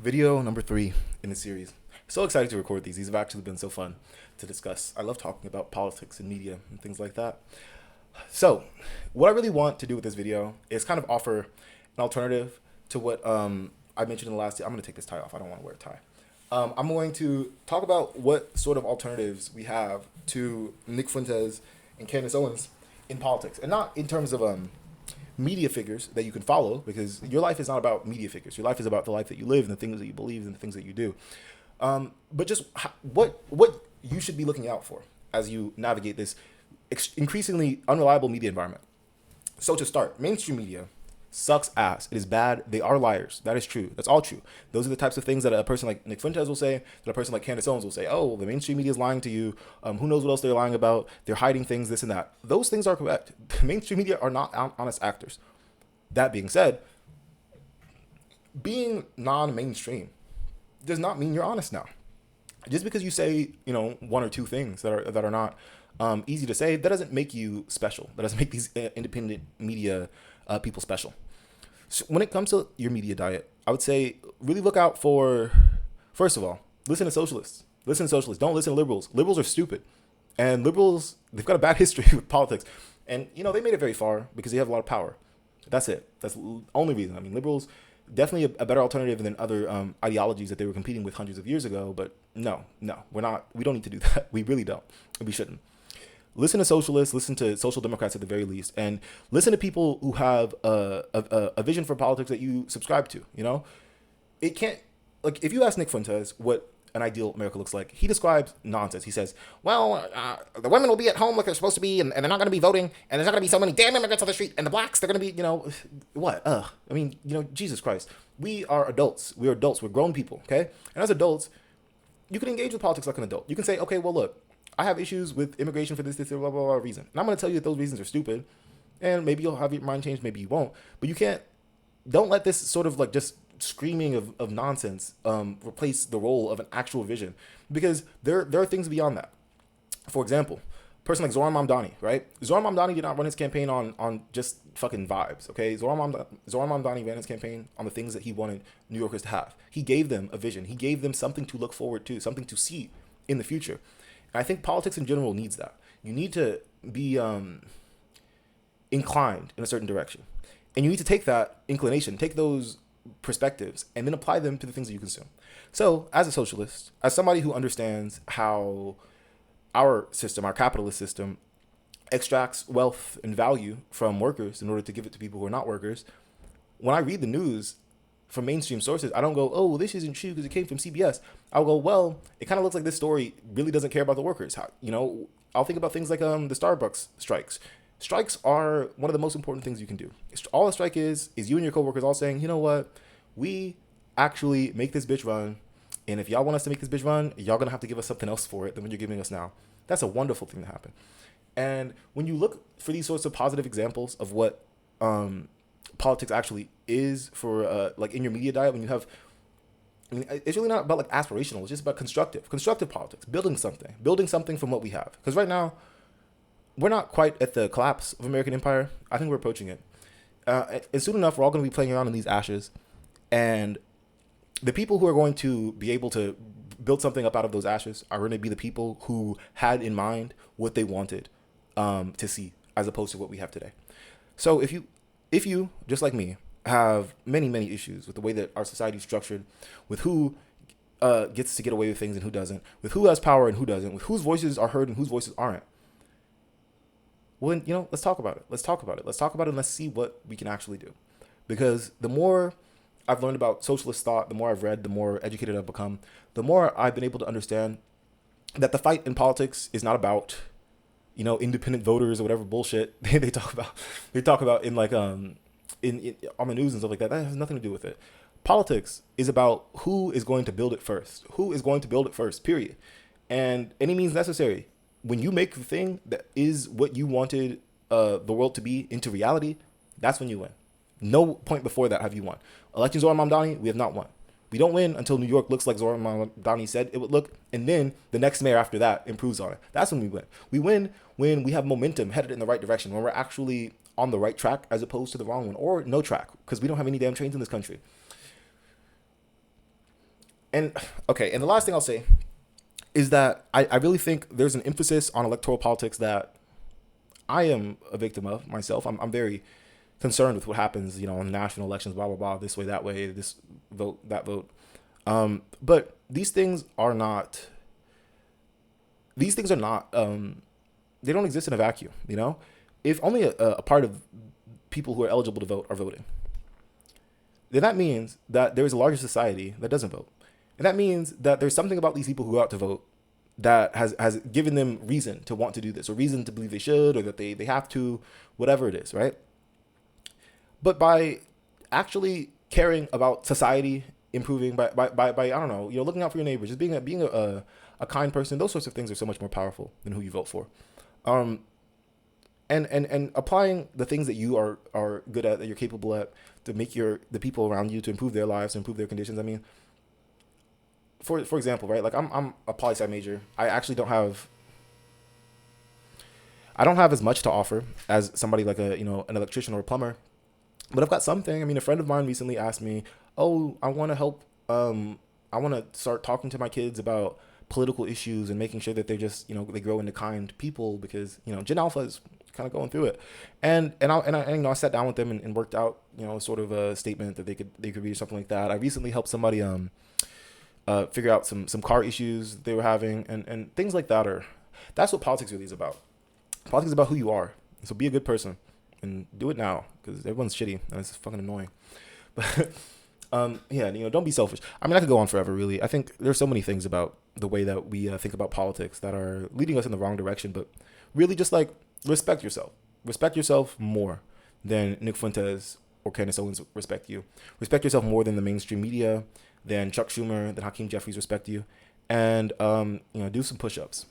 Video number 3 in the series. So excited to record these. These have actually been so fun to discuss. I love talking about politics and media and things like that. So, what I really want to do with this video is kind of offer an alternative to what I mentioned in the last. I'm going to take this tie off. I don't want to wear a tie. I'm going to talk about what sort of alternatives we have to Nick Fuentes and Candace Owens in politics, and not in terms of media figures that you can follow, because your life is not about media figures. Your life is about the life that you live and the things that you believe and the things that you do. But just what you should be looking out for as you navigate this increasingly unreliable media environment. So to start, mainstream media sucks ass. It is bad. They are liars. That is true. That's all true. Those are the types of things that a person like Nick Fuentes will say, that a person like Candace Owens will say, oh, the mainstream media is lying to you. Who knows what else they're lying about? They're hiding things, this and that. Those things are correct. The mainstream media are not honest actors. That being said, being non-mainstream does not mean you're honest now. Just because you say, one or two things that are not easy to say, that doesn't make you special. That doesn't make these independent media people special. So when it comes to your media diet, I would say really look out for, first of all, listen to socialists. Listen to socialists. Don't listen to liberals. Liberals are stupid. And liberals, they've got a bad history with politics. And, they made it very far because they have a lot of power. That's it. That's the only reason. I mean, liberals, definitely a better alternative than other ideologies that they were competing with hundreds of years ago. But no, we're not. We don't need to do that. We really don't. We shouldn't. Listen to socialists, listen to social democrats at the very least, and listen to people who have a vision for politics that you subscribe to. It can't, like, if you ask Nick Fuentes what an ideal America looks like, he describes nonsense. He says, well, the women will be at home like they're supposed to be, and they're not going to be voting, and there's not going to be so many damn immigrants on the street, and the blacks, they're going to be, what? I mean, Jesus Christ. We are adults. We are adults. We're grown people, okay? And as adults, you can engage with politics like an adult. You can say, okay, well, look, I have issues with immigration for this, blah, blah, blah reason. And I'm going to tell you that those reasons are stupid. And maybe you'll have your mind changed, maybe you won't. But don't let this sort of like just screaming of nonsense replace the role of an actual vision. Because there are things beyond that. For example, a person like Zoran Mamdani, right? Zoran Mamdani did not run his campaign on just fucking vibes, okay? Zoran Mamdani ran his campaign on the things that he wanted New Yorkers to have. He gave them a vision. He gave them something to look forward to, something to see in the future. I think politics in general needs that. You need to be inclined in a certain direction. And you need to take that inclination, take those perspectives, and then apply them to the things that you consume. So, as a socialist, as somebody who understands how our system, our capitalist system, extracts wealth and value from workers in order to give it to people who are not workers, when I read the news from mainstream sources, I don't go, oh, well, this isn't true because it came from CBS. I'll go, well, it kind of looks like this story really doesn't care about the workers. I'll think about things like the Starbucks strikes. Strikes are one of the most important things you can do. All a strike is you and your coworkers all saying, you know what, we actually make this bitch run, and if y'all want us to make this bitch run, y'all gonna have to give us something else for it than what you're giving us now. That's a wonderful thing to happen. And when you look for these sorts of positive examples of what politics actually is for like in your media diet, when you have, it's really not about like aspirational, it's just about constructive politics, building something from what we have. Because right now we're not quite at the collapse of American empire. I think we're approaching it, and soon enough we're all going to be playing around in these ashes, and the people who are going to be able to build something up out of those ashes are going to be the people who had in mind what they wanted to see, as opposed to what we have today. So if you, just like me, have many issues with the way that our society is structured, with who gets to get away with things and who doesn't, with who has power and who doesn't, with whose voices are heard and whose voices aren't, well, let's talk about it. Let's talk about it and let's see what we can actually do. Because the more I've learned about socialist thought, the more I've read, the more educated I've become, the more I've been able to understand that the fight in politics is not about independent voters or whatever bullshit they talk about. They talk about in like in on the news and stuff like that. That has nothing to do with it. Politics is about who is going to build it first. Who is going to build it first, period. And any means necessary. When you make the thing that is what you wanted the world to be into reality, that's when you win. No point before that have you won. Electing Zoran Mamdani, we have not won. We don't win until New York looks like Zoran Mamdani said it would look, and then the next mayor after that improves on it. That's when we win. We win when we have momentum headed in the right direction, when we're actually on the right track as opposed to the wrong one, or no track, because we don't have any damn trains in this country. And okay, and the last thing I'll say is that I really think there's an emphasis on electoral politics that I am a victim of myself. I'm very concerned with what happens, in national elections, blah blah blah, this way, that way, this vote, that vote. But these things are not. These things are not. They don't exist in a vacuum. If only a part of people who are eligible to vote are voting, then that means that there is a larger society that doesn't vote, and that means that there's something about these people who go out to vote that has given them reason to want to do this, or reason to believe they should, or that they have to, whatever it is, right? But by actually caring about society improving, by I don't know, looking out for your neighbors, just being a kind person, those sorts of things are so much more powerful than who you vote for. Um, and applying the things that you are good at, that you're capable at, to make the people around you, to improve their lives, to improve their conditions. I mean, for example, right? Like I'm a poli sci major. I don't have as much to offer as somebody like an electrician or a plumber, but I've got something. I mean, a friend of mine recently asked me, "Oh, I want to help. I want to start talking to my kids about political issues and making sure that they just they grow into kind people, because Gen Alpha is kind of going through it." And I sat down with them and worked out sort of a statement that they could read, or something like that. I recently helped somebody figure out some car issues they were having, and things like that. That's what politics really is about. Politics is about who you are. So be a good person and do it now, because everyone's shitty and it's fucking annoying. But yeah, don't be selfish. I mean, I could go on forever, really. I think there's so many things about the way that we think about politics that are leading us in the wrong direction. But really, just like, respect yourself. Respect yourself more than Nick Fuentes or Candace Owens respect you. Respect yourself more than the mainstream media, than Chuck Schumer, than Hakeem Jeffries respect you. And do some push-ups.